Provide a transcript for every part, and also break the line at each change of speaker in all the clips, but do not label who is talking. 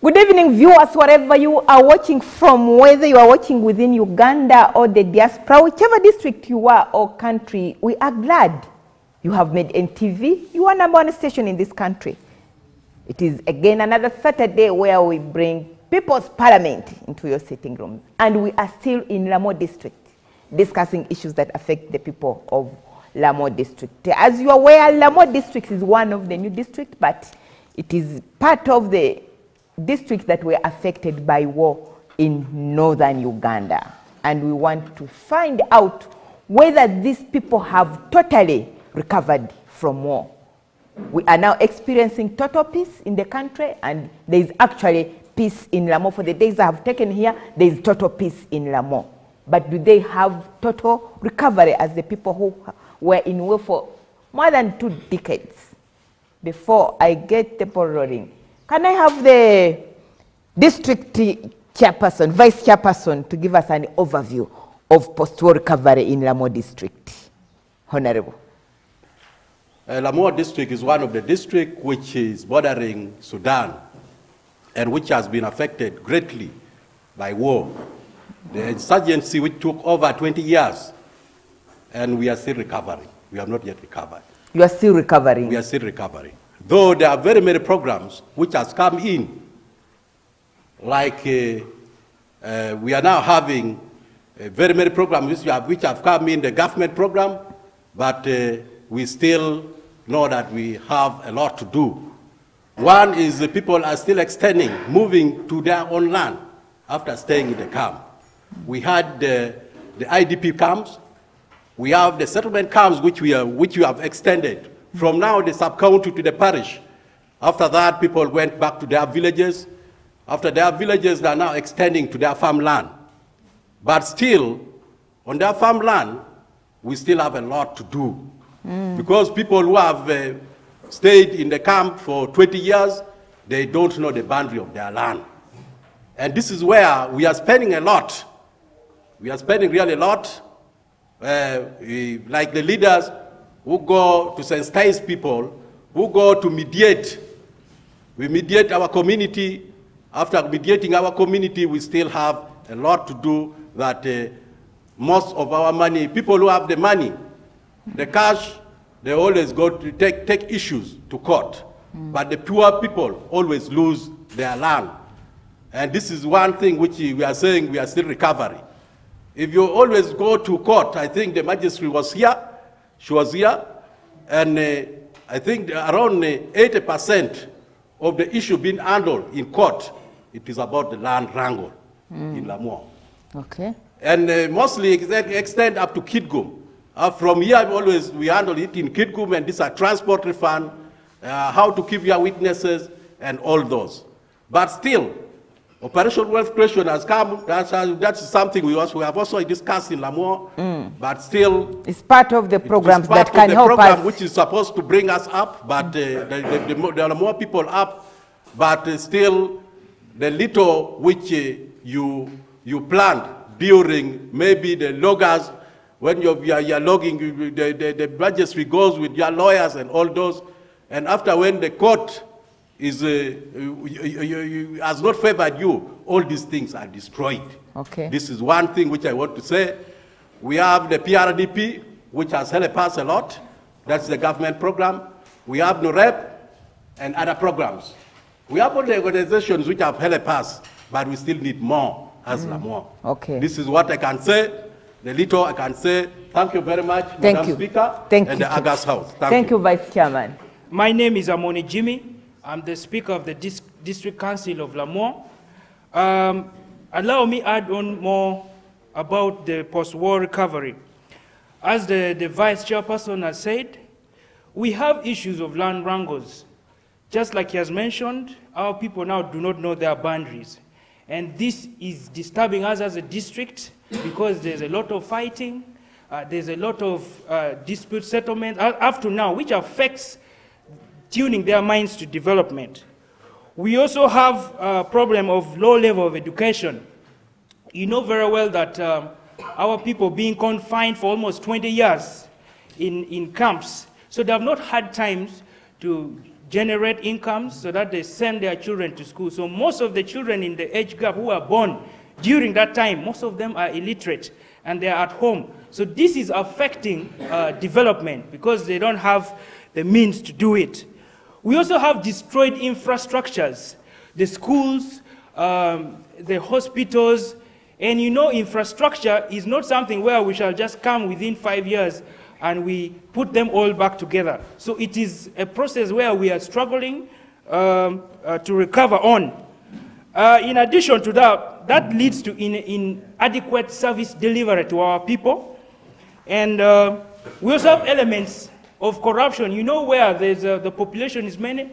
Good evening, viewers, wherever you are watching from, whether you are watching within Uganda or the diaspora, whichever district you are or country, we are glad you have made NTV your #1 station in this country. It is again another Saturday where we bring People's Parliament into your sitting rooms. And we are still in Lamwo district, discussing issues that affect the people of Lamwo district. As you are aware, Lamwo district is one of the new districts, but it is part of the districts that were affected by war in northern Uganda. And we want to find out whether these people have totally recovered from war. We are now experiencing total peace in the country, and there is actually peace in Lamwo. For the days I have taken here, there is total peace in Lamwo. But do they have total recovery as the people who were in war for more than 2 decades? Before I get the ball rolling, can I have the district chairperson, vice chairperson, to give us an overview of post-war recovery in Lamwo district? Honorable.
Lamwo district is one of the districts which is bordering Sudan and which has been affected greatly by war. The insurgency which took over 20 years, and we are still recovering. We have not yet recovered.
You are still recovering?
We are still recovering. Though there are very many programs which has come in, like we are now having very many programs which have come in, the government program, but we still know that we have a lot to do. One is the people are still extending, moving to their own land after staying in the camp. We had the IDP camps. We have the settlement camps which we have extended from now the sub-county to the parish. After that, people went back to their villages. After their villages, they are now extending to their farmland. But still, on their farmland, we still have a lot to do. Because people who have stayed in the camp for 20 years, they don't know the boundary of their land. And this is where we are spending a lot. We are spending really a lot, like the leaders who go to sensitize people, who go to mediate. We mediate our community. After mediating our community, we still have a lot to do that most of our money, people who have the money, the cash, they always go to take issues to court. But the poor people always lose their land. And this is one thing which we are saying we are still recovering. If you always go to court, I think the magistrate was here, she was here, and I think around 80% of the issue being handled in court, it is about the land wrangle in Lamwo.
Okay.
And mostly extend up to Kidgum. From here, we handle it in Kidgum, and these are transport refund, how to keep your witnesses, and all those. But still, Operation Wealth Creation has come. That's something we have also discussed in Lamwo, but still,
it's part of the programs that can help us.
Which is supposed to bring us up, but there are more people up, but still, the little which you plant during maybe the loggers, when you're logging, the registry goes with your lawyers and all those, and after when the court is has not favored you, all these things are destroyed.
Okay.
This is one thing which I want to say. We have the PRDP, which has helped us a lot. That's the government program. We have NUREP and other programs. We have all the organizations which have helped us, but we still need more as Lamwo.
Okay.
This is what I can say. The little I can say. Thank you very much, Madam Speaker,
and
the August House.
Thank you, Vice Chairman.
My name is Amoni Jimmy. I'm the Speaker of the District Council of Lamwo. Allow me to add on more about the post-war recovery. As the Vice Chairperson has said, we have issues of land wrangles. Just like he has mentioned, our people now do not know their boundaries. And this is disturbing us as a district because there's a lot of fighting, there's a lot of dispute settlement up to now, which affects tuning their minds to development. We also have a problem of low level of education. You know very well that our people being confined for almost 20 years in camps, so they have not had time to generate incomes so that they send their children to school. So most of the children in the age gap who are born during that time, most of them are illiterate and they are at home. So this is affecting development because they don't have the means to do it. We also have destroyed infrastructures, the schools, the hospitals, and you know infrastructure is not something where we shall just come within 5 years and we put them all back together. So it is a process where we are struggling to recover on. In addition to that, that leads to inadequate service delivery to our people. And we also have elements of corruption. You know where there's, the population is many,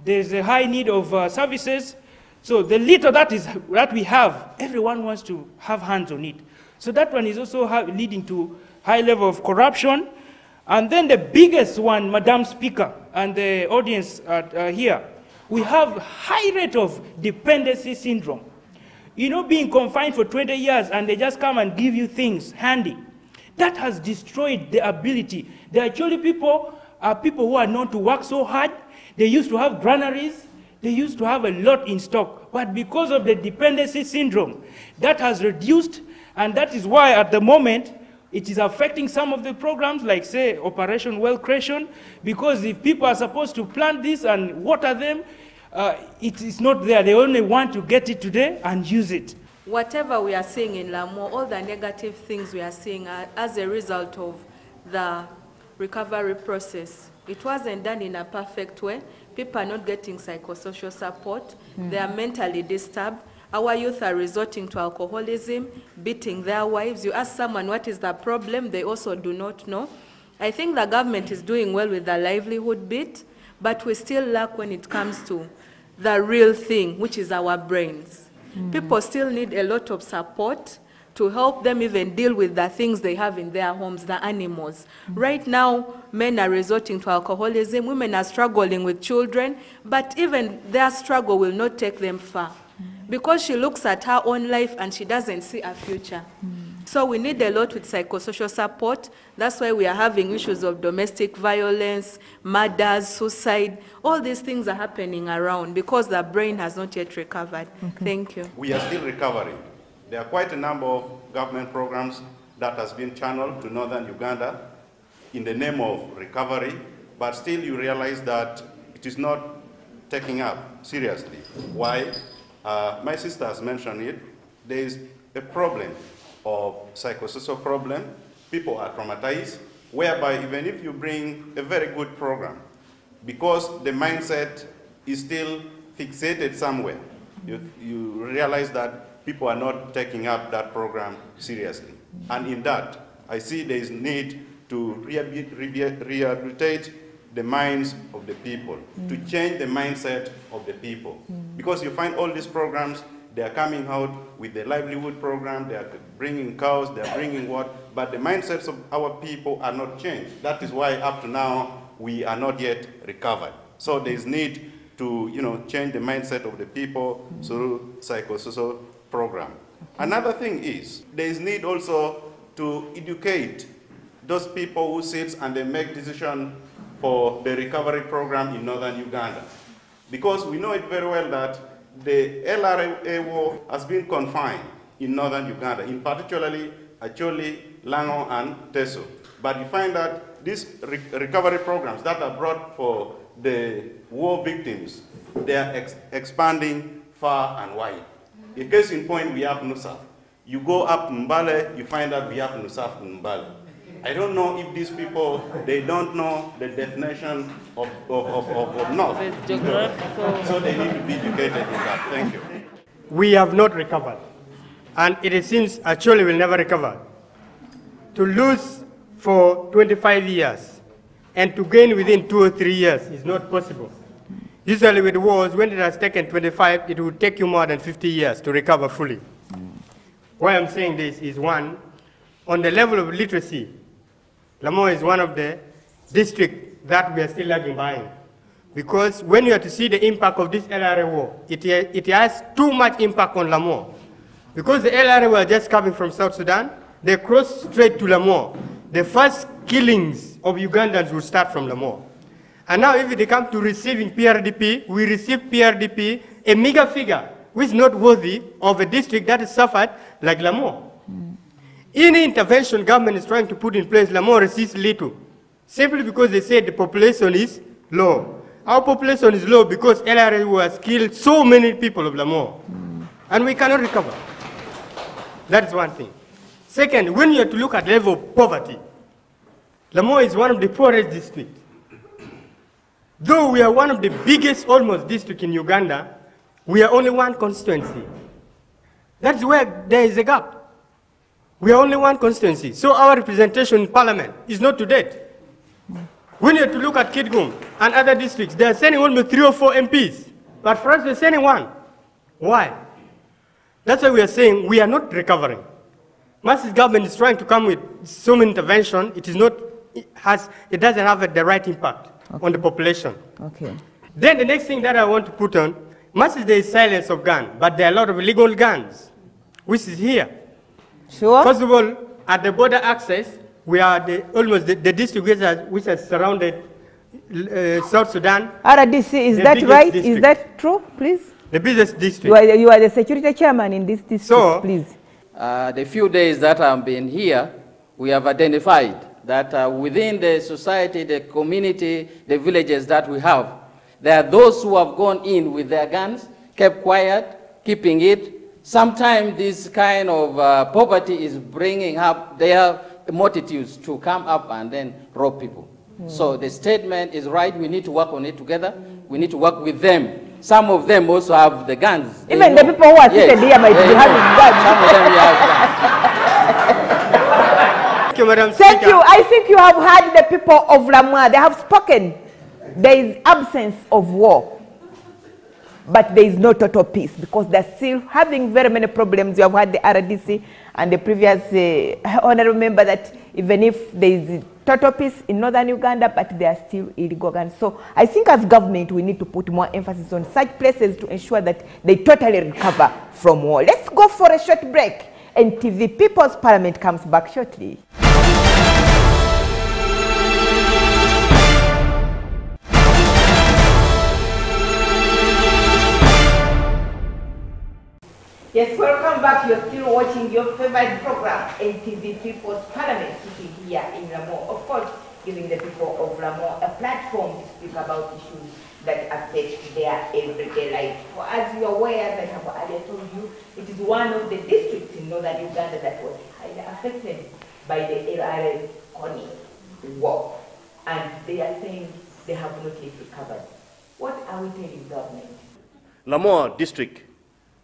there's a high need of services. So the little that we have, everyone wants to have hands on it. So that one is also leading to high level of corruption. And then the biggest one, Madam Speaker, and the audience here, we have high rate of dependency syndrome. You know, being confined for 20 years and they just come and give you things handy. That has destroyed the ability. There are actually people who are known to work so hard. They used to have granaries. They used to have a lot in stock. But because of the dependency syndrome, that has reduced. And that is why at the moment, it is affecting some of the programs, like, say, Operation Well Creation, because if people are supposed to plant this and water them, it is not there. They only want to get it today and use it.
Whatever we are seeing in Lamwo, all the negative things we are seeing are as a result of the recovery process. It wasn't done in a perfect way. People are not getting psychosocial support. They are mentally disturbed. Our youth are resorting to alcoholism, beating their wives. You ask someone what is the problem, they also do not know. I think the government is doing well with the livelihood bit, but we still lack when it comes to the real thing, which is our brains. People still need a lot of support to help them even deal with the things they have in their homes, the animals. Right now, men are resorting to alcoholism, women are struggling with children, but even their struggle will not take them far. Because she looks at her own life and she doesn't see a future. So we need a lot with psychosocial support. That's why we are having issues of domestic violence, murders, suicide. All these things are happening around because the brain has not yet recovered. Thank you.
We are still recovering. There are quite a number of government programs that has been channeled to northern Uganda in the name of recovery, but still you realize that it is not taking up seriously. Why? My sister has mentioned it. There is a problem of psychosocial problem. People are traumatized, whereby even if you bring a very good program, because the mindset is still fixated somewhere, you realize that people are not taking up that program seriously. And in that, I see there is need to rehabilitate the minds of the people, to change the mindset of the people. Because you find all these programs, they are coming out with the livelihood program, they are bringing cows, they are bringing what, but the mindsets of our people are not changed. That is why up to now, we are not yet recovered. So there is need to change the mindset of the people through psychosocial program. Another thing is, there is need also to educate those people who sit and they make decisions for the recovery program in northern Uganda. Because we know it very well that the LRA war has been confined in northern Uganda, in particularly Acholi, Lamwo, and Teso. But you find that these recovery programs that are brought for the war victims, they are expanding far and wide. A case in point, we have Nusaf. You go up Mbale, you find that we have Nusaf in Mbale. I don't know if these people, they don't know the definition of North. So they need to be educated in that. Thank you.
We have not recovered. And it seems actually will never recover. To lose for 25 years and to gain within 2 or 3 years is not possible. Usually with wars, when it has taken 25, it will take you more than 50 years to recover fully. Why I'm saying this is, one, on the level of literacy, Lamwo is one of the districts that we are still lagging behind. Because when you have to see the impact of this LRA war, it has too much impact on Lamwo. Because the LRA were just coming from South Sudan, they crossed straight to Lamwo. The first killings of Ugandans will start from Lamwo. And now if they come to receiving PRDP, we receive PRDP, a meager figure, which is not worthy of a district that is suffered like Lamwo. Any intervention government is trying to put in place, Lamwo receives little, simply because they say the population is low. Our population is low because LRA has killed so many people of Lamwo, and we cannot recover. That is one thing. Second, when you have to look at level of poverty, Lamwo is one of the poorest districts. Though we are one of the biggest almost districts in Uganda, we are only one constituency. That's where there is a gap. We are only one constituency. So our representation in parliament is not to date. We need to look at Kitgum and other districts. They are sending only 3 or 4 MPs. But for us, we're sending 1. Why? That's why we are saying we are not recovering. Mas's government is trying to come with so many intervention. It doesn't have the right impact on the population.
Okay.
Then the next thing that I want to put on, Mas is the silence of gun, but there are a lot of illegal guns, which is here.
Sure.
First of all, at the border access, we are almost the district which has surrounded South Sudan.
RDC, is that right? District. Is that true, please?
The business district.
You are the security chairman in this district, so, please.
The few days that I've been here, we have identified that within the society, the community, the villages that we have, there are those who have gone in with their guns, kept quiet, keeping it. Sometimes this kind of poverty is bringing up their multitudes to come up and then rob people. So the statement is right. We need to work on it together. We need to work with them. Some of them also have the guns.
Even the people who are seated here might be having guns.
Some of them have guns.
Thank you, Madam
Thank
Speaker.
you. I think you have heard the people of Lamwo. They have spoken. There is absence of war, but there is no total peace because they're still having very many problems. You have had the RDC and the previous honorable member that even if there is total peace in northern Uganda, but there are still illegal guns. So I think as government, we need to put more emphasis on such places to ensure that they totally recover from war. Let's go for a short break, and TV People's Parliament comes back shortly. Yes, welcome back. You're still watching your favorite program, NTV People's Parliament, sitting here in Lamwo. Of course, giving the people of Lamwo a platform to speak about issues that affect their everyday life. For as you are aware, as I have earlier told you, it is one of the districts in northern Uganda that was highly affected by the LRA Kony war. And they are saying they have not yet recovered. What are we telling government?
Lamwo district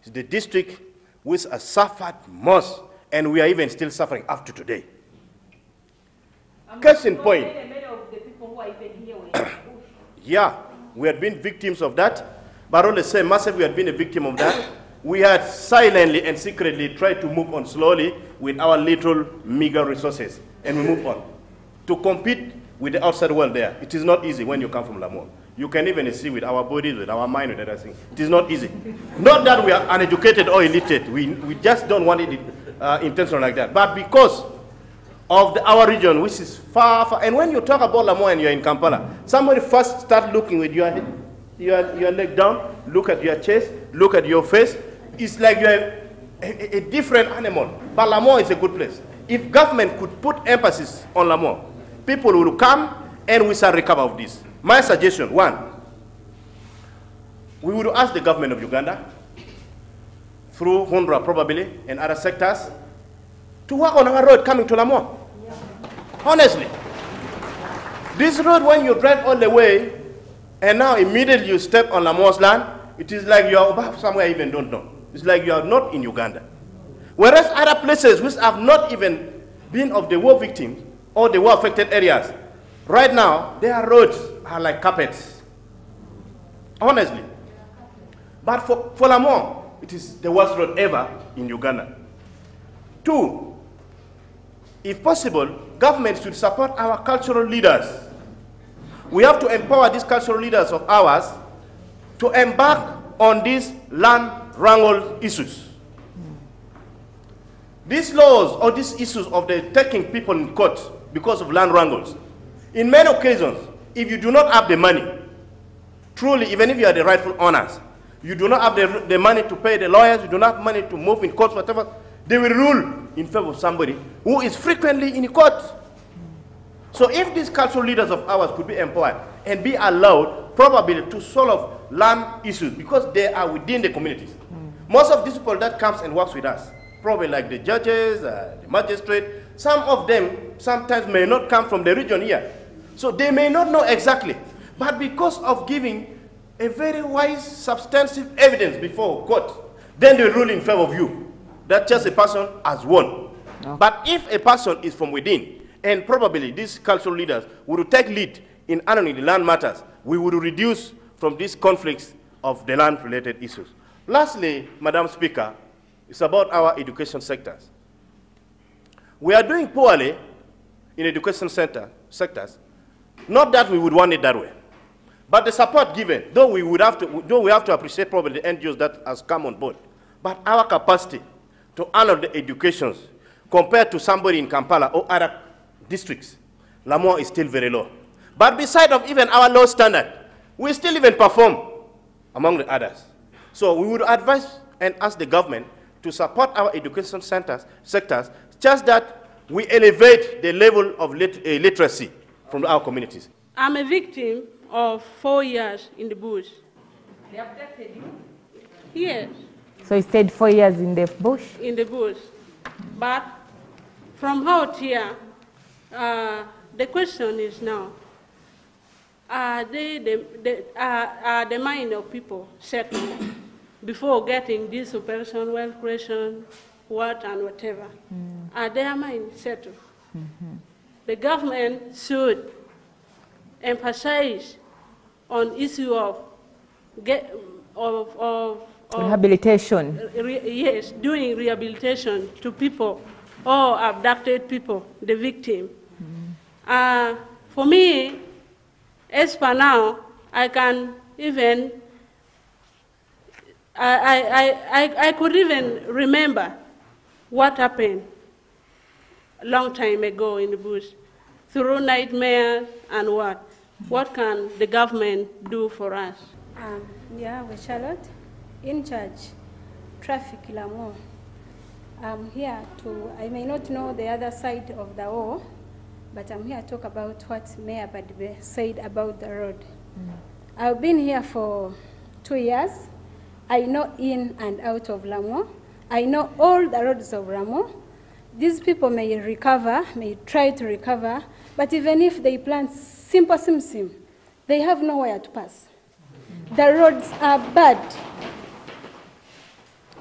is the district which has suffered most, and we are even still suffering up to today. Case in point.
Many of the people who are even here were in the bush.
Yeah, we had been victims of that, but on the same massive, we had been a victim of that. We had silently and secretly tried to move on slowly with our little meager resources, and we move on. To compete with the outside world there, it is not easy when you come from Lamwo. You can even see with our bodies, with our mind, with everything. It is not easy. Not that we are uneducated or illiterate. We just don't want it intentional like that. But because of our region, which is far, far, and when you talk about Lamwo and you're in Kampala, somebody first start looking with your leg down, look at your chest, look at your face. It's like you're a different animal. But Lamwo is a good place. If government could put emphasis on Lamwo, people will come and we shall recover of this. My suggestion, one, we would ask the government of Uganda, through UNRWA probably, and other sectors, to work on our road coming to Lamwo. Yeah. Honestly. This road, when you drive all the way, and now immediately you step on Lamwo's land, it is like you are somewhere you even don't know. It's like you are not in Uganda. Whereas other places which have not even been of the war victims or the war affected areas, right now, their roads are like carpets. Honestly. But for Lamwo, it is the worst road ever in Uganda. Two, if possible, government should support our cultural leaders. We have to empower these cultural leaders of ours to embark on these land wrangle issues. These laws or these issues of the taking people in court because of land wrangles, in many occasions, if you do not have the money, truly, even if you are the rightful owners, you do not have the money to pay the lawyers, you do not have money to move in courts, whatever, they will rule in favor of somebody who is frequently in court. So if these cultural leaders of ours could be empowered and be allowed probably to solve land issues because they are within the communities. Most of these people that comes and works with us, probably like the judges, the magistrate, some of them sometimes may not come from the region here. So they may not know exactly. But because of giving a very wise, substantive evidence before court, then they rule in favor of you. That just a person has won. Okay. But if a person is from within, and probably these cultural leaders would take lead in handling the land matters, we would reduce from these conflicts of the land-related issues. Lastly, Madam Speaker, it's about our education sectors. We are doing poorly in education sectors, not that we would want it that way, but the support given, though we have to appreciate probably the NGOs that has come on board, but our capacity to handle the educations compared to somebody in Kampala or other districts, Lamwo is still very low. But beside of even our low standard, we still even perform among the others. So we would advise and ask the government to support our education sectors, just that we elevate the level of literacy from our communities.
I'm a victim of 4 years in the bush.
They abducted you?
Yes.
So you stayed 4 years in the bush? In
the bush. But from out here, the question is now, are the mind of people settled before getting this operation, wealth creation, what and whatever? Are their minds settled? The government should emphasize on issue of
rehabilitation.
Yes, doing rehabilitation to people or abducted people, the victim. For me, as for now, I can even, I could even remember what happened a long time ago in the bush, through nightmares and what. What can the government do for us?
Yeah, we're Charlotte, in charge, traffic Lamwo. I'm here I may not know the other side of the war, but I'm here to talk about what Mayor Badbe said about the road. I've been here for 2 years. I know in and out of Lamwo. I know all the roads of Lamwo. These people may recover, may try to recover, but even if they plant simple sim, they have nowhere to pass. The roads are bad.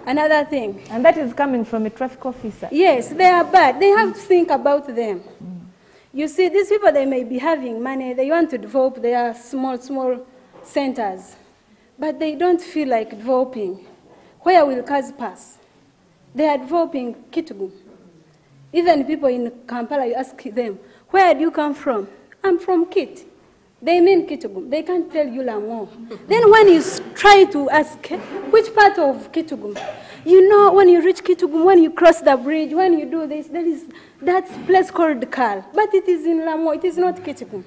Another thing.
And that is coming from a traffic officer?
Yes, they are bad. They have to think about them. You see, these people, they may be having money. They want to develop their small centers, but they don't feel like developing. Where will cars pass? They are developing Kitgum. Even people in Kampala, you ask them, where do you come from? I'm from Kit. They mean Kitgum. They can't tell you Lamwo. Then when you try to ask, which part of Kitgum? You know, when you reach Kitgum, when you cross the bridge, when you do this, there is that place called Kal. But it is in Lamwo, it is not Kitgum.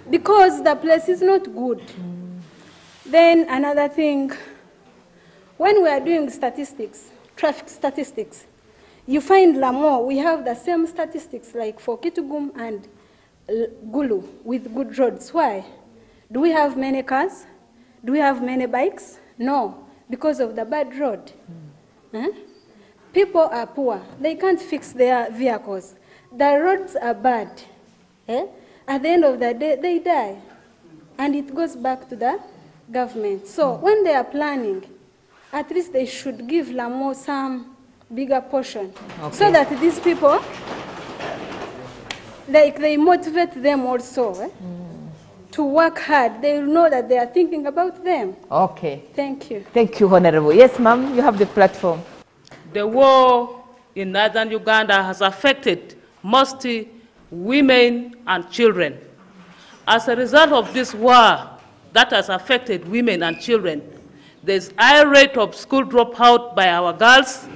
Because the place is not good. Then another thing, when we are doing statistics, traffic statistics, you find Lamwo, we have the same statistics like for Kitgum and Gulu with good roads. Why? Do we have many cars? Do we have many bikes? No, because of the bad road. People are poor. They can't fix their vehicles. The roads are bad. At the end of the day, they die. And it goes back to the government. So when they are planning, at least they should give Lamwo some bigger portion. Okay. So that these people, they motivate them also to work hard. They will know that they are thinking about them.
Okay.
Thank you.
Thank you, Honorable. Yes, ma'am, you have the platform.
The war in northern Uganda has affected mostly women and children. As a result of this war that has affected women and children, there's a high rate of school dropout by our girls.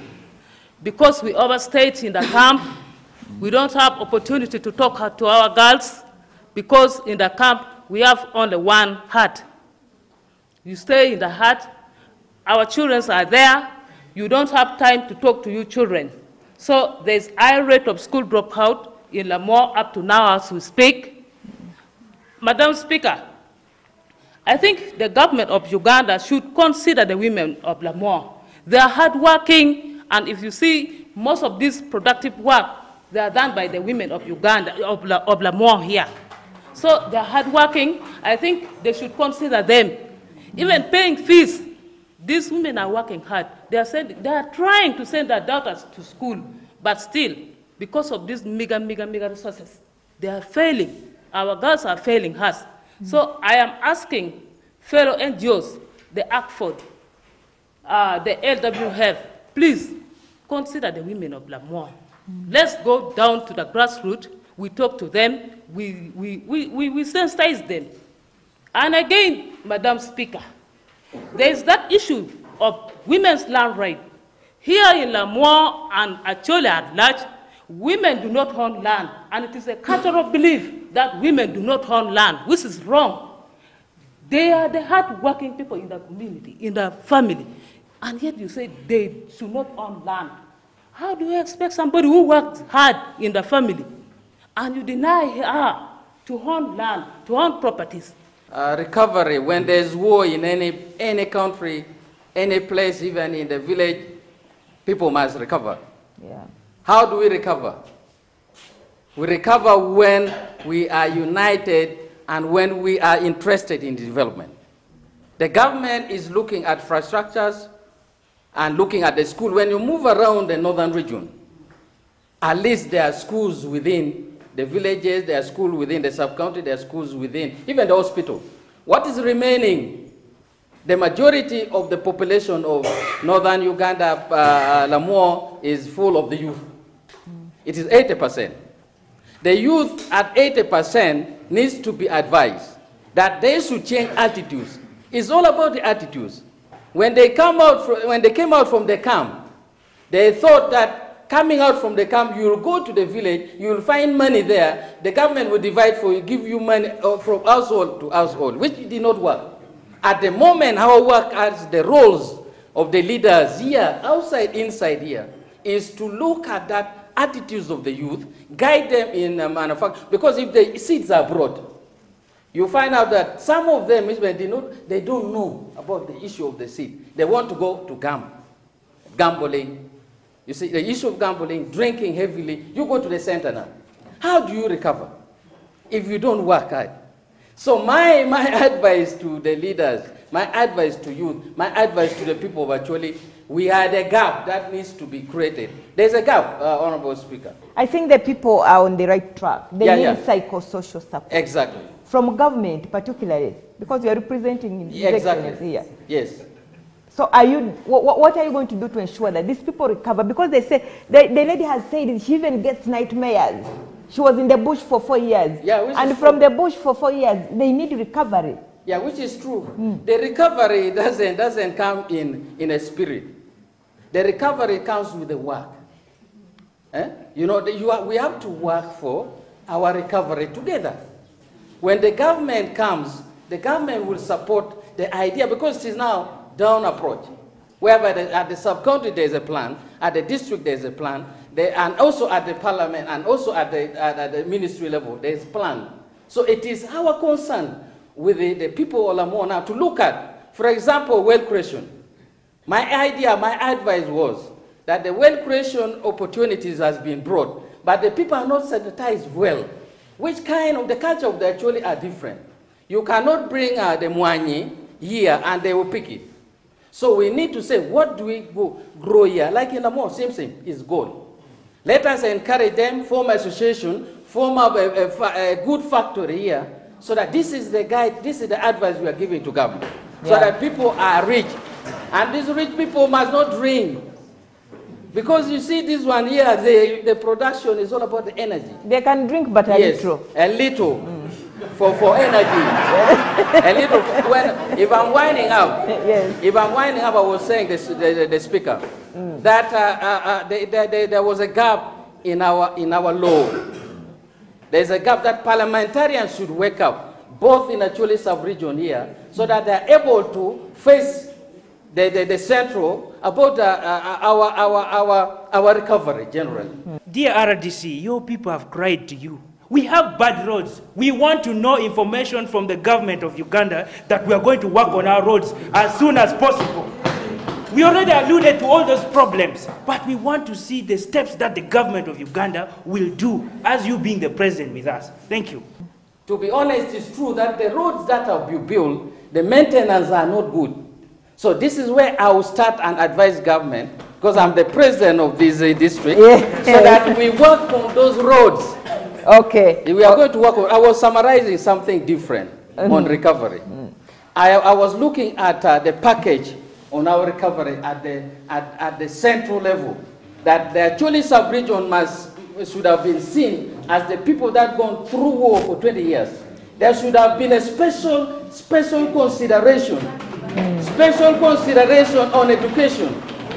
Because we overstayed in the camp, we don't have opportunity to talk to our girls, because in the camp we have only one hut. You stay in the hut, our children are there, you don't have time to talk to your children. So there's a high rate of school dropout in Lamwo up to now as we speak. Madam Speaker, I think the government of Uganda should consider the women of Lamwo. They are hardworking, and if you see most of this productive work, they are done by the women of Uganda, of Lamwo here. So they are hardworking. I think they should consider them. Even paying fees, these women are working hard. They are trying to send their daughters to school, but still, because of these mega resources, they are failing. Our girls are failing us. So I am asking fellow NGOs, the ACFOD, the LWF, please consider the women of Lamwo. Let's go down to the grassroots. We talk to them. We sensitize them. And again, Madam Speaker, there is that issue of women's land right. Here in Lamwo and actually at large, women do not own land. And it is a cultural belief that women do not own land, which is wrong. They are the hard-working people in the community, in the family. And yet you say they should not own land. How do you expect somebody who works hard in the family and you deny her to own land, to own properties?
Recovery, when there's war in any country, any place, even in the village, people must recover.
Yeah.
How do we recover? We recover when we are united and when we are interested in development. The government is looking at infrastructures and looking at the school. When you move around the northern region, at least there are schools within the villages, there are schools within the sub-county, there are schools within, even the hospital. What is remaining? The majority of the population of northern Uganda, Lamwo, is full of the youth. It is 80%. The youth at 80% needs to be advised that they should change attitudes. It's all about the attitudes. When they came out from the camp, they thought that coming out from the camp, you will go to the village, you will find money there, the government will divide for you, give you money from household to household, which did not work. At the moment, our work as the roles of the leaders here, outside, inside here, is to look at that attitudes of the youth, guide them in manufacturing, because if the seeds are brought, you find out that some of them, they don't know about the issue of the seed. They want to go to gambling. You see, the issue of gambling, drinking heavily, you go to the center now. How do you recover if you don't work hard? So my advice to the leaders, my advice to youth, my advice to the people of Acholi, we had a gap that needs to be created. There's a gap, Honorable Speaker.
I think the people are on the right track. They need psychosocial support.
Exactly.
From government, particularly, because you are representing His Excellency here.
Yes.
So are you, what are you going to do to ensure that these people recover? Because they say, the lady has said she even gets nightmares. She was in the bush for 4 years.
Yeah,
and from the bush for 4 years, they need recovery.
Yeah, which is true. The recovery doesn't come in a spirit. The recovery comes with the work. You know, we have to work for our recovery together. When the government comes, the government will support the idea, because it is now down approach, whereby at the sub-county there is a plan, at the district there is a plan, and also at the parliament, and also at the ministry level there is a plan. So it is our concern with the people of Lamwo now to look at, for example, wealth creation. My advice was that the wealth creation opportunities has been brought, but the people are not sanitized well. Which kind of, the culture of the Acholi are different. You cannot bring the Mwanyi here and they will pick it. So we need to say, what do we grow here? Like in Lamwo, same, is gold. Let us encourage them, form association, form up a good factory here, so that this is the guide, this is the advice we are giving to government. So that people are rich. And these rich people must not drink. Because you see this one here, the production is all about the energy.
They can drink, but a little.
A little. For energy. A little. If I'm winding up, I was saying the speaker, that there was a gap in our law. There's a gap that parliamentarians should wake up, both in the Acholi sub-region here, so that they're able to face the central about our recovery generally.
Dear RDC, your people have cried to you. We have bad roads. We want to know information from the government of Uganda that we are going to work on our roads as soon as possible. We already alluded to all those problems, but we want to see the steps that the government of Uganda will do as you being the president with us. Thank you.
To be honest, it's true that the roads that have been built, the maintenance are not good. So this is where I will start and advise government, because I'm the president of this district, so that we work on those roads.
Okay.
We are going to work on, I was summarizing something different on recovery. I was looking at the package on our recovery at the central level, that the Acholi sub-region should have been seen as the people that gone through war for 20 years. There should have been a special consideration on education.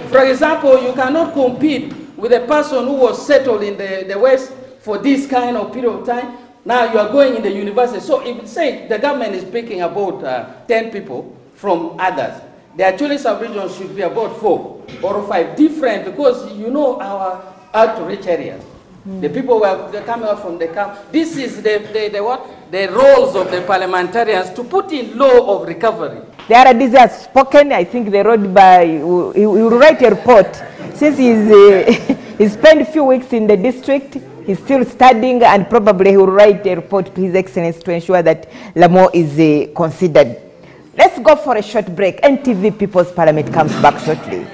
For example, you cannot compete with a person who was settled in the West for this kind of period of time. Now you are going in the university. So if say the government is picking about 10 people from others, the Acholi sub-region should be about 4 or 5 different, because you know our outreach areas. The people who are coming out from the camp. This is the roles of the parliamentarians to put in law of recovery.
The RDC has spoken. I think the road by he will write a report. Since he spent a few weeks in the district, he's still studying, and probably he will write a report to His Excellency to ensure that Lamwo is considered. Let's go for a short break. NTV People's Parliament comes back shortly.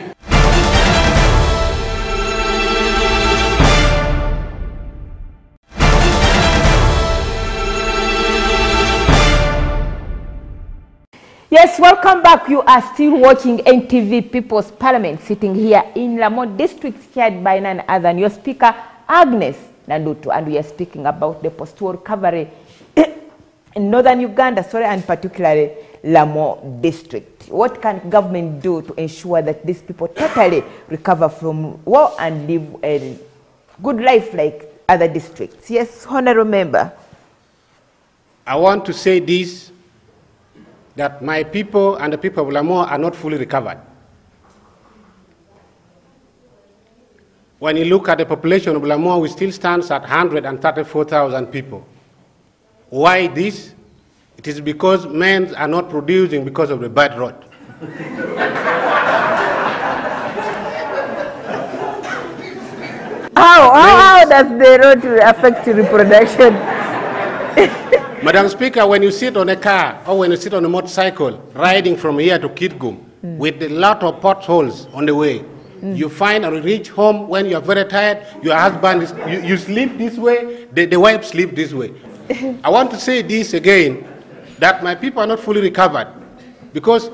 Yes, welcome back. You are still watching NTV People's Parliament, sitting here in Lamwo District, chaired by none other than your Speaker, Agnes Nandutu, and we are speaking about the post-war recovery in northern Uganda, and particularly Lamwo District. What can government do to ensure that these people totally recover from war and live a good life like other districts? Yes, Honorable Member.
I want to say this, that my people and the people of Lamwo are not fully recovered. When you look at the population of Lamwo, we still stands at 134,000 people. Why this? It is because men are not producing because of the bad road.
How does the road affect reproduction?
Madam Speaker, when you sit on a car or when you sit on a motorcycle riding from here to Kitgum with a lot of potholes on the way, you find or reach home when you are very tired, your husband is, you sleep this way, the wife sleep this way. I want to say this again, that my people are not fully recovered, because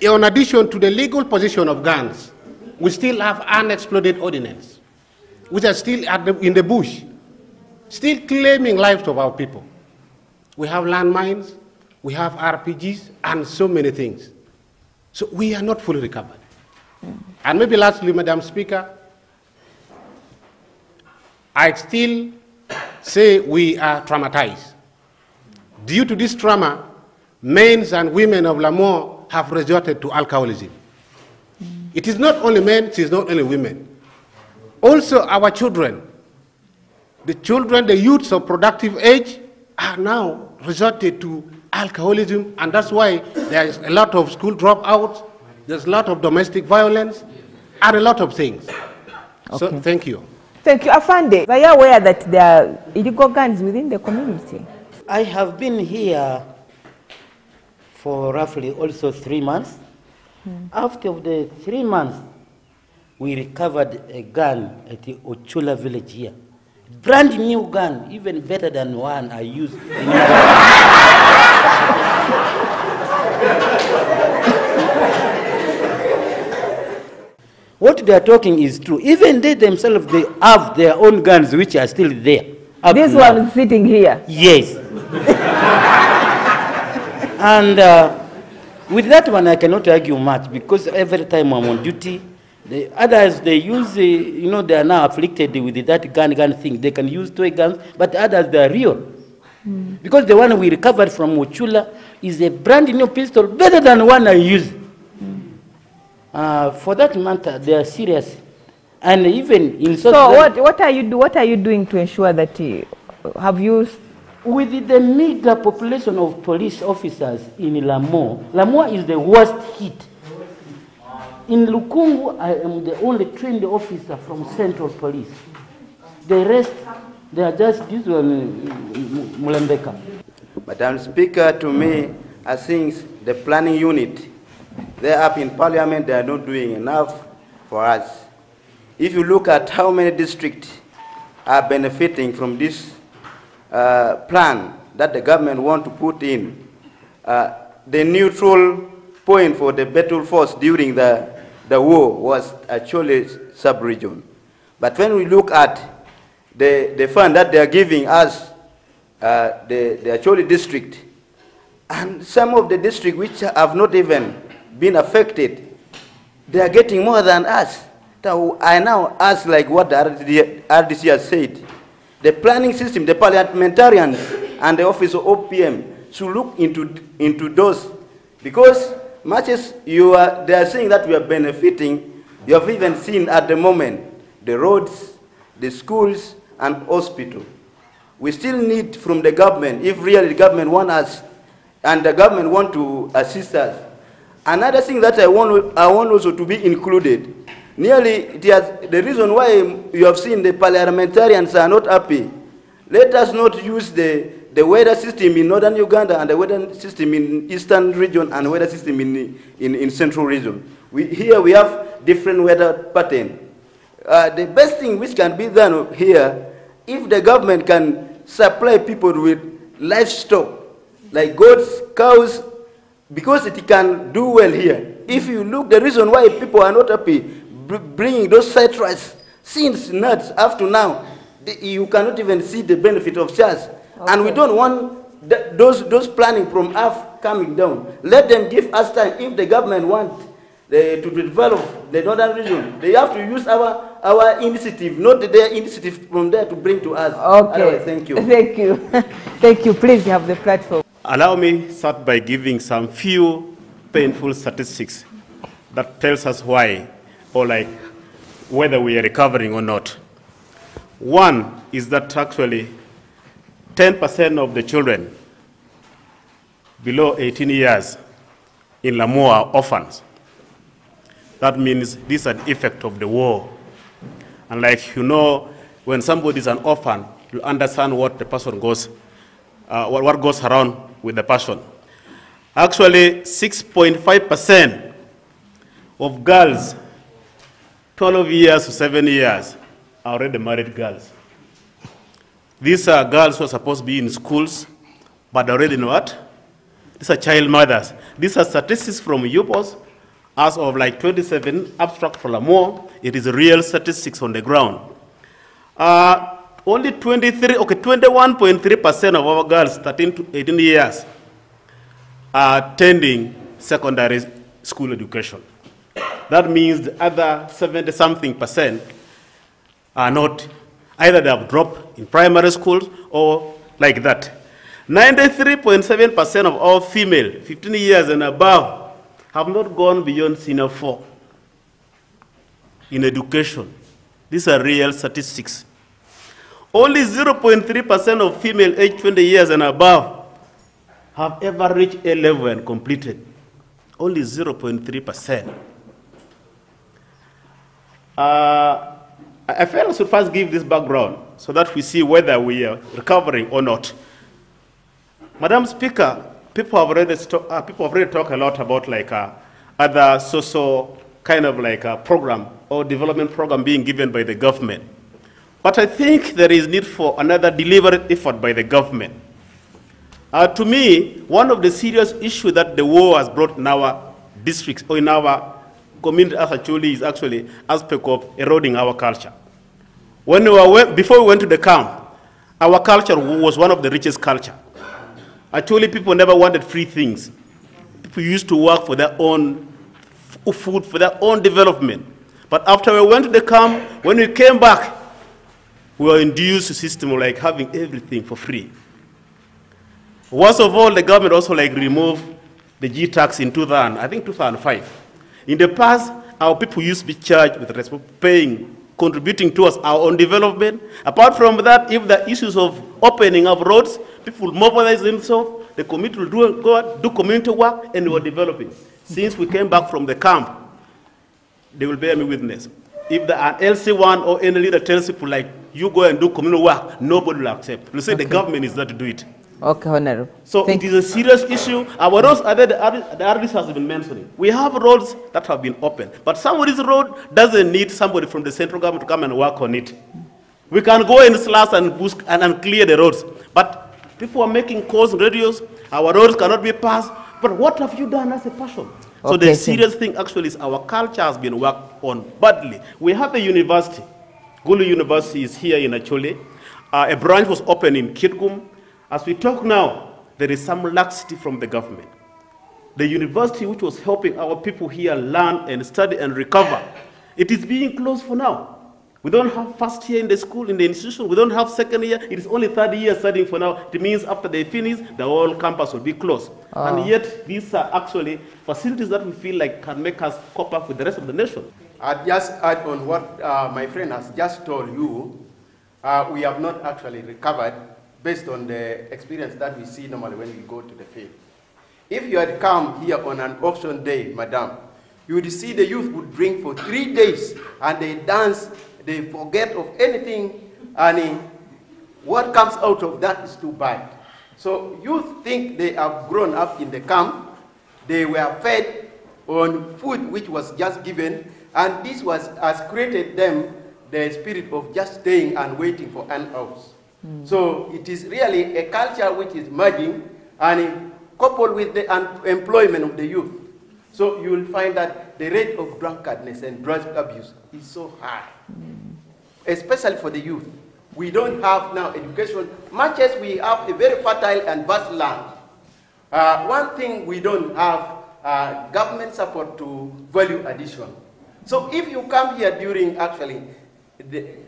in addition to the legal possession of guns, we still have unexploded ordnance, which are still in the bush, still claiming lives of our people. We have landmines, we have RPGs, and so many things. So we are not fully recovered. And maybe lastly, Madam Speaker, I still say we are traumatized. Due to this trauma, men and women of Lamwo have resorted to alcoholism. It is not only men, it is not only women. Also our children, the youths of productive age are now resorted to alcoholism, and that's why there is a lot of school dropouts, there's a lot of domestic violence, and a lot of things. Okay. So thank you.
Thank you. Afande, are you aware that there are illegal guns within the community?
I have been here for roughly also 3 months. After the 3 months, we recovered a gun at the Ochula village here. Brand new gun, even better than one I used in What they are talking is true. Even they themselves, they have their own guns which are still there.
This one is sitting here?
Yes. And with that one, I cannot argue much, because every time I'm on duty, The others, they use, you know, they are now afflicted with that gun thing. They can use toy guns, but others, they are real. Because the one we recovered from Ochula is a brand new pistol, better than one I use. For that matter, they are serious. And even in
so what are you doing to ensure that have you?
With the meager population of police officers in Lamwo is the worst hit. In Lukungu, I am the only trained officer from Central Police. The rest, they are just this one, Mulembeka.
Madam Speaker, to me, I think the planning unit, they're up in Parliament, they are not doing enough for us. If you look at how many districts are benefiting from this plan that the government want to put in, the neutral point for the battle force during the war was actually sub-region. But when we look at the fund that they are giving us, the actually district, and some of the districts which have not even been affected, they are getting more than us. So I now ask, like what the RDC has said, the planning system, the parliamentarians and the office of OPM should look into those, because much as they are saying that we are benefiting, you have even seen at the moment the roads, the schools, and hospital. We still need from the government, if really the government want us, and the government want to assist us. Another thing that I want also to be included, nearly the reason why you have seen the parliamentarians are not happy. Let us not use the weather system in northern Uganda and the weather system in eastern region and weather system in central region. Here we have different weather pattern. The best thing which can be done here, if the government can supply people with livestock, like goats, cows, because it can do well here. If you look, the reason why people are not happy, bringing those citrus, since nuts up to now, you cannot even see the benefit of shares. Okay. And we don't want those planning from up coming down. Let them give us time. If the government wants to develop the northern region, they have to use our initiative, not their initiative from there to bring to us.
Okay.
Otherwise, thank you.
Thank you. Thank you. Please have the platform.
Allow me to start by giving some few painful statistics that tells us why, or like whether we are recovering or not. One is that actually 10% of the children below 18 years in Lamwo are orphans. That means this is an effect of the war. And like you know, when somebody is an orphan, you understand what the person goes, what goes around with the person. Actually, 6.5% of girls 12 years to 7 years are already married girls. These are girls who are supposed to be in schools, but already in what? These are child mothers. These are statistics from UPOS as of like 27 abstract for Lamwo. It is real statistics on the ground. Only 21.3% of our girls 13 to 18 years are attending secondary school education. That means the other 70-something% are not, either they have dropped in primary schools or like that. 93.7% of all female, 15 years and above, have not gone beyond senior 4 in education. These are real statistics. Only 0.3% of female aged 20 years and above have ever reached A level and completed. Only 0.3%. I felt I should first give this background so that we see whether we are recovering or not. Madam Speaker, people have already talked a lot about like other social kind of like a program or development program being given by the government. But I think there is need for another deliberate effort by the government. To me, one of the serious issues that the war has brought in our districts or in our community actually is actually aspect of eroding our culture. Before we went to the camp, our culture was one of the richest culture. Actually, people never wanted free things. People used to work for their own food, for their own development. But after we went to the camp, when we came back, we were induced a system like having everything for free. Worst of all, the government also like removed the G tax in 2005. In the past, our people used to be charged with paying, contributing towards our own development. Apart from that, if the issues of opening up roads, people will mobilize themselves, the community will go out, do community work, and we were developing. Since we came back from the camp, they will bear me witness. If the LC1 or any leader tells people like, you go and do community work, nobody will accept. We'll say the government is there to do it.
Okay, Honorable.
So it is a serious issue. Our roads are there, the artist has been mentioning. We have roads that have been opened, but some of this road doesn't need somebody from the central government to come and work on it. We can go and slash and boost and clear the roads, but people are making calls and radios, our roads cannot be passed, but what have you done as a passion? So the serious thing actually is our culture has been worked on badly. We have a university. Gulu University is here in Achole. A branch was opened in Kitgum. As we talk now, there is some laxity from the government. The university which was helping our people here learn and study and recover, it is being closed for now. We don't have first year in the school, in the institution. We don't have second year. It is only third year studying for now. It means after they finish, the whole campus will be closed. And yet, these are actually facilities that we feel like can make us cope up with the rest of the nation.
I'd just add on what my friend has just told you. We have not actually recovered based on the experience that we see normally when we go to the field. If you had come here on an auction day, madam, you would see the youth would drink for 3 days and they dance, they forget of anything, and what comes out of that is too bad. So youth think they have grown up in the camp, they were fed on food which was just given, and this has created them the spirit of just staying and waiting for an house. So it is really a culture which is merging and coupled with the employment of the youth. So you will find that the rate of drunkenness and drug abuse is so high, especially for the youth. We don't have now education, much as we have a very fertile and vast land. One thing we don't have government support to value addition. So if you come here during actually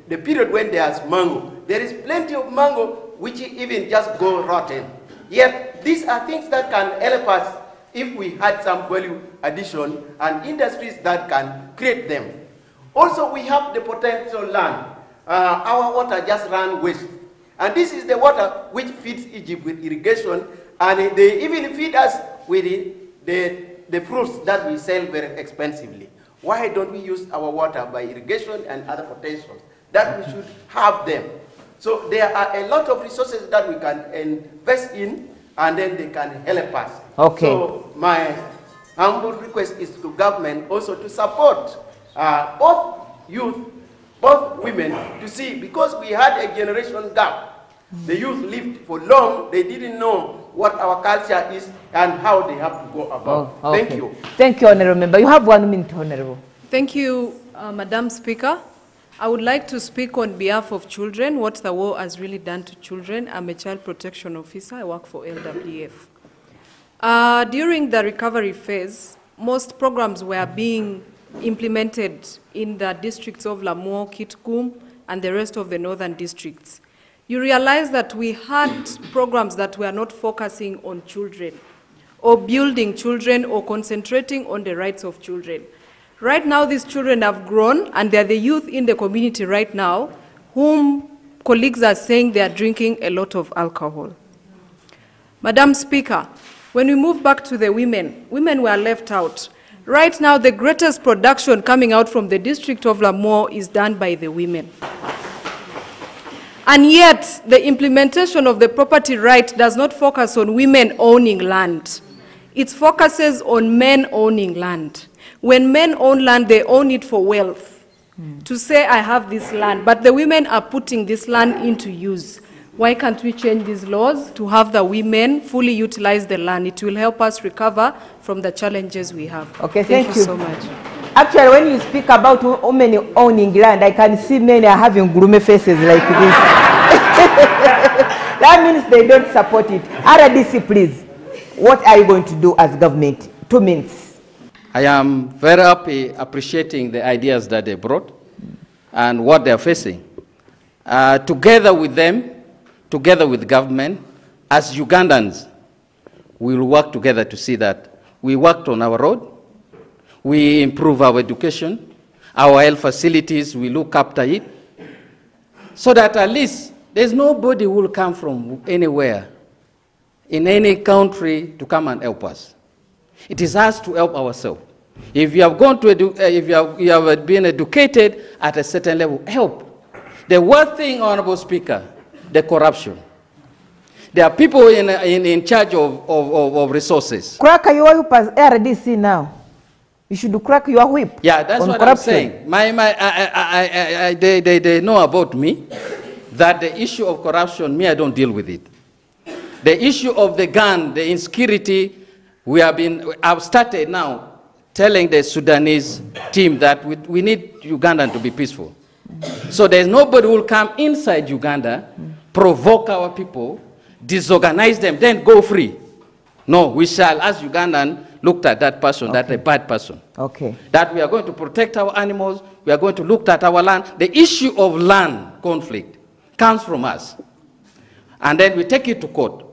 the period when there's mango, there is plenty of mango which even just go rotten. Yet these are things that can help us if we had some value addition and industries that can create them. Also, we have the potential land. Our water just ran waste. And this is the water which feeds Egypt with irrigation, and they even feed us with the fruits that we sell very expensively. Why don't we use our water by irrigation and other potentials that we should have them? So there are a lot of resources that we can invest in, and then they can help us.
Okay.
So my humble request is to government also to support both youth, both women, to see, because we had a generation gap. The youth lived for long, they didn't know what our culture is and how they have to go about.
Okay.
Thank you.
Thank you, Honorable Member. You have 1 minute, Honorable.
Thank you, Madam Speaker. I would like to speak on behalf of children, what the war has really done to children. I'm a child protection officer. I work for LWF. During the recovery phase, most programs were being implemented in the districts of Lamwo, Kitgum, and the rest of the northern districts. You realize that we had programs that were not focusing on children, or building children, or concentrating on the rights of children. Right now, these children have grown, and they're the youth in the community right now, whom colleagues are saying they are drinking a lot of alcohol. Madam Speaker, when we move back to the women were left out. Right now, the greatest production coming out from the district of Lamwo is done by the women. And yet, the implementation of the property right does not focus on women owning land. It focuses on men owning land. When men own land, they own it for wealth. To say, I have this land, but the women are putting this land into use. Why can't we change these laws to have the women fully utilize the land? It will help us recover from the challenges we have.
Okay, thank you
so much.
Actually, when you speak about women owning land, I can see men are having gloomy faces like this. That means they don't support it. RDC, please. What are you going to do as government? 2 minutes.
I am very happy appreciating the ideas that they brought and what they're facing. Together with them, together with government, as Ugandans, we will work together to see that we worked on our road, we improve our education, our health facilities, we look after it, so that at least there's nobody who will come from anywhere in any country to come and help us. It is us to help ourselves. If you have gone to you have been educated at a certain level, help. The worst thing, Honorable Speaker, the corruption. There are people in charge of resources.
Crack your whip as RDC now. You should crack your whip.
Yeah, that's what corruption. I'm saying. They know about me that the issue of corruption, I don't deal with it. The issue of the gun, the insecurity, I've started now telling the Sudanese team that we need Ugandan to be peaceful. So there's nobody who will come inside Uganda, provoke our people, disorganize them, then go free. No, we shall, as Ugandan, look at that person, that's a bad person.
Okay.
That we are going to protect our animals, we are going to look at our land. The issue of land conflict comes from us. And then we take it to court.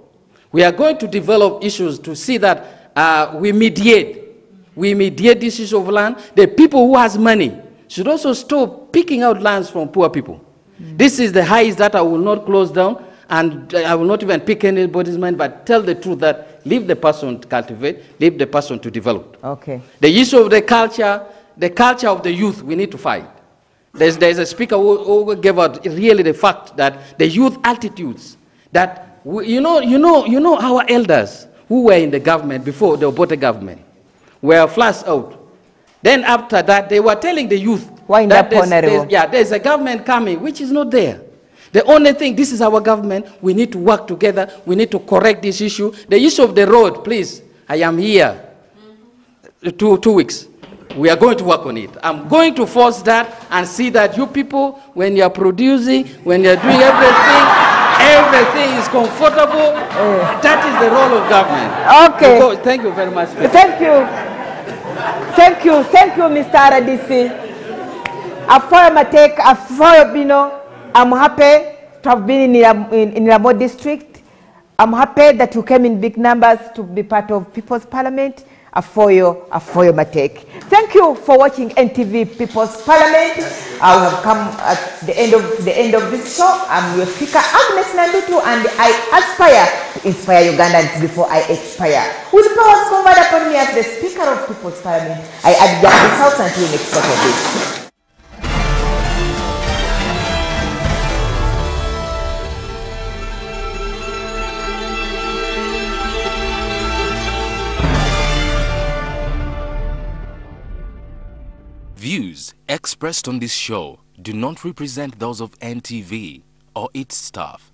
We are going to develop issues to see that we mediate this issue of land. The people who has money should also stop picking out lands from poor people. This is the highest that I will not close down, and I will not even pick anybody's mind, but tell the truth that leave the person to cultivate, leave the person to develop.
Okay.
The issue of the culture of the youth, we need to fight. There's a speaker who gave out really the fact that the youth attitudes, that you know our elders who were in the government before the Obote government were flushed out. Then after that, they were telling the youth that there's a government coming, which is not there. The only thing, this is our government, we need to work together, we need to correct this issue. The issue of the road, please, I am here 2 weeks. We are going to work on it. I'm going to force that and see that you people, when you're producing, when you're doing everything is comfortable. That is the role of government.
Okay.
Because, thank you very much.
Thank you. Thank you, Mr. RDC. Afoyo Matek, Afoyo Bino, I'm happy to have been in Lamwo district. I'm happy that you came in big numbers to be part of People's Parliament. Afoyo Matek. Thank you for watching NTV People's Parliament. I have come at the end of this show. I'm your speaker, Agnes Nandutu, and I aspire to inspire Ugandans before I expire. With powers conferred upon me as the Speaker of People's Parliament, I adjourn this house until next Saturday.
Views expressed on this show do not represent those of NTV or its staff.